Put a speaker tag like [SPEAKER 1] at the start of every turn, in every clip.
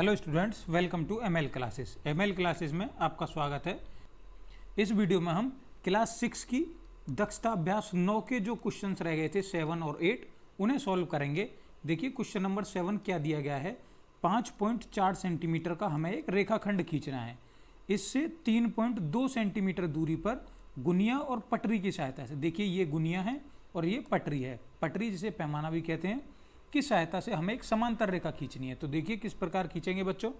[SPEAKER 1] Hello students, welcome to ML classes. ML classes में आपका स्वागत है। इस वीडियो में हम क्लास 6 की दक्षता अभ्यास 9 के जो क्वेश्चंस रह गए थे 7 और 8 उन्हें सॉल्व करेंगे। देखिए क्वेश्चन नंबर 7 क्या दिया गया है। 5.4 सेंटीमीटर का हमें एक रेखाखंड खींचना है। इससे 3.2 सेंटीमीटर दूरी पर गुनिया और पटरी की सहायता से, देखिए ये गुनिया है और ये पटरी है, पटरी जिसे पैमाना भी कहते हैं, की सहायता से हमें एक समांतर रेखा खींचनी है। तो देखिए किस प्रकार खींचेंगे बच्चों।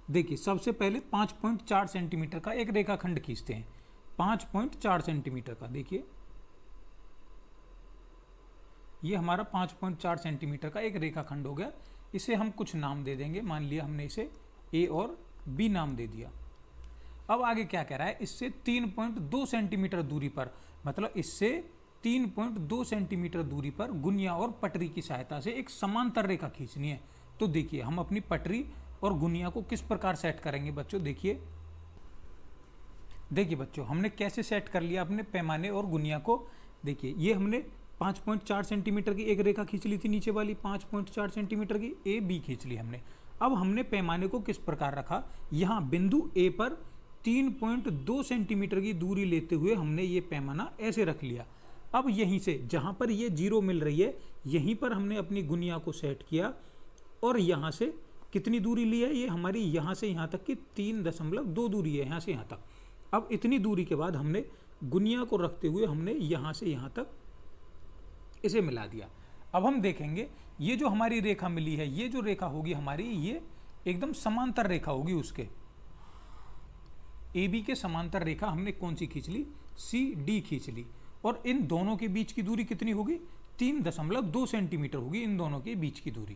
[SPEAKER 1] देखिए सबसे पहले 5.4 सेंटीमीटर का एक रेखाखंड खींचते हैं। 5.4 सेंटीमीटर का, देखिए ये हमारा 5.4 सेंटीमीटर का एक रेखाखंड हो गया। इसे हम कुछ नाम दे देंगे। मान लिया हमने इसे ए और बी नाम दे दिया। अब आगे क्या कह रहा है, इससे 3.2 सेंटीमीटर दूरी पर, मतलब इससे 3.2 सेंटीमीटर दूरी पर गुनिया और पटरी की सहायता से एक समांतर रेखा खींचनी है। तो देखिए हम अपनी पटरी और गुनिया को किस प्रकार सेट करेंगे बच्चों। देखिए बच्चों हमने कैसे सेट कर लिया अपने पैमाने और गुनिया को। देखिए ये हमने 5.4 सेंटीमीटर की एक रेखा खींच ली थी, नीचे वाली 5.4 सेंटीमीटर की ए बी खींच ली हमने। अब हमने पैमाने को किस प्रकार रखा, यहाँ बिंदु ए पर 3.2 सेंटीमीटर की दूरी लेते हुए हमने ये पैमाना ऐसे रख लिया। अब यहीं से जहाँ पर ये 0 मिल रही है, यहीं पर हमने अपनी गुनिया को सेट किया और यहाँ से कितनी दूरी ली है, ये हमारी यहाँ से यहाँ तक की 3.2 दूरी है, यहाँ से यहाँ तक। अब इतनी दूरी के बाद हमने गुनिया को रखते हुए हमने यहाँ से यहाँ तक इसे मिला दिया। अब हम देखेंगे ये जो हमारी रेखा मिली है, ये जो रेखा होगी हमारी, ये एकदम समांतर रेखा होगी। उसके ए बी के समांतर रेखा हमने कौन सी खींच ली, सी डी खींच ली। और इन दोनों के बीच की दूरी कितनी होगी, 3.2 सेंटीमीटर होगी इन दोनों के बीच की दूरी।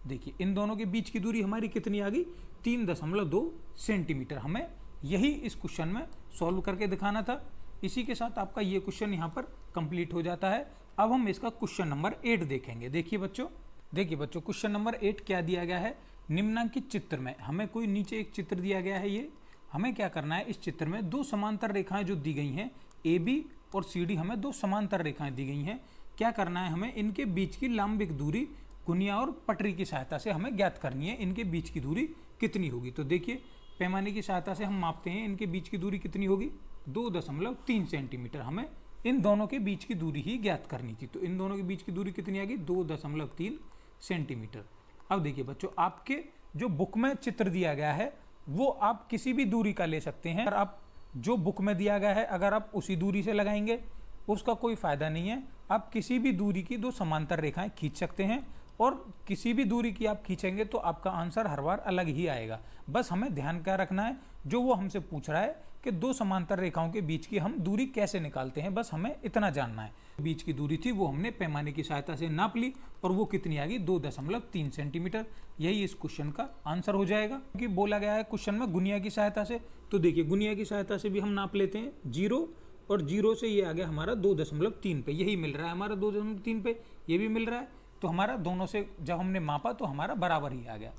[SPEAKER 1] देखिए इन दोनों के बीच की दूरी हमारी कितनी आ गई, 3.2 सेंटीमीटर। हमें यही इस क्वेश्चन में सॉल्व करके दिखाना था। इसी के साथ आपका ये क्वेश्चन यहाँ पर कंप्लीट हो जाता है। अब हम इसका क्वेश्चन नंबर 8 देखेंगे। देखिए बच्चों क्वेश्चन नंबर 8 क्या दिया गया है। निम्नांकित चित्र में हमें कोई नीचे एक चित्र दिया गया है। ये हमें क्या करना है, इस चित्र में दो समांतर रेखाएं जो दी गई हैं, ए बी और सी डी, हमें दो समांतर रेखाएं दी गई हैं। क्या करना है, हमें इनके बीच की लंबिक दूरी गुनिया और पटरी की सहायता से हमें ज्ञात करनी है। इनके बीच की दूरी कितनी होगी। तो देखिए पैमाने की सहायता से हम मापते हैं, इनके बीच की दूरी कितनी होगी, 2.3 सेंटीमीटर। हमें इन दोनों के बीच की दूरी ही ज्ञात करनी थी। तो इन दोनों के बीच की दूरी कितनी आ गई, 2.3 सेंटीमीटर। अब देखिए बच्चों, आपके जो बुक में चित्र दिया गया है वो आप किसी भी दूरी का ले सकते हैं। अगर आप जो बुक में दिया गया है अगर आप उसी दूरी से लगाएंगे उसका कोई फायदा नहीं है। आप किसी भी दूरी की दो समांतर रेखाएं खींच सकते हैं और किसी भी दूरी की आप खींचेंगे तो आपका आंसर हर बार अलग ही आएगा। बस हमें ध्यान क्या रखना है, जो वो हमसे पूछ रहा है कि दो समांतर रेखाओं के बीच की हम दूरी कैसे निकालते हैं, बस हमें इतना जानना है। बीच की दूरी थी वो हमने पैमाने की सहायता से नाप ली और वो कितनी आ गई, 2.3 सेंटीमीटर। यही इस क्वेश्चन का आंसर हो जाएगा। क्योंकि बोला गया है क्वेश्चन में गुनिया की सहायता से, तो देखिए गुनिया की सहायता से भी हम नाप लेते हैं। 0 और 0 से ये आ गया हमारा 2.3 पे, यही मिल रहा है हमारा 2.3 पे, ये भी मिल रहा है। तो हमारा दोनों से जब हमने मापा तो हमारा बराबर ही आ गया।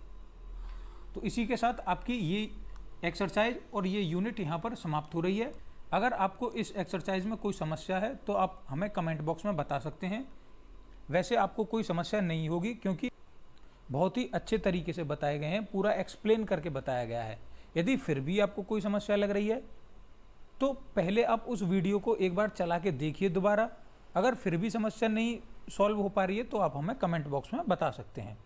[SPEAKER 1] तो इसी के साथ आपकी ये एक्सरसाइज और ये यूनिट यहाँ पर समाप्त हो रही है। अगर आपको इस एक्सरसाइज में कोई समस्या है तो आप हमें कमेंट बॉक्स में बता सकते हैं। वैसे आपको कोई समस्या नहीं होगी क्योंकि बहुत ही अच्छे तरीके से बताए गए हैं, पूरा एक्सप्लेन करके बताया गया है। यदि फिर भी आपको कोई समस्या लग रही है तो पहले आप उस वीडियो को एक बार चला के देखिए दोबारा। अगर फिर भी समस्या नहीं सॉल्व हो पा रही है तो आप हमें कमेंट बॉक्स में बता सकते हैं।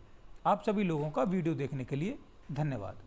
[SPEAKER 1] आप सभी लोगों का वीडियो देखने के लिए धन्यवाद।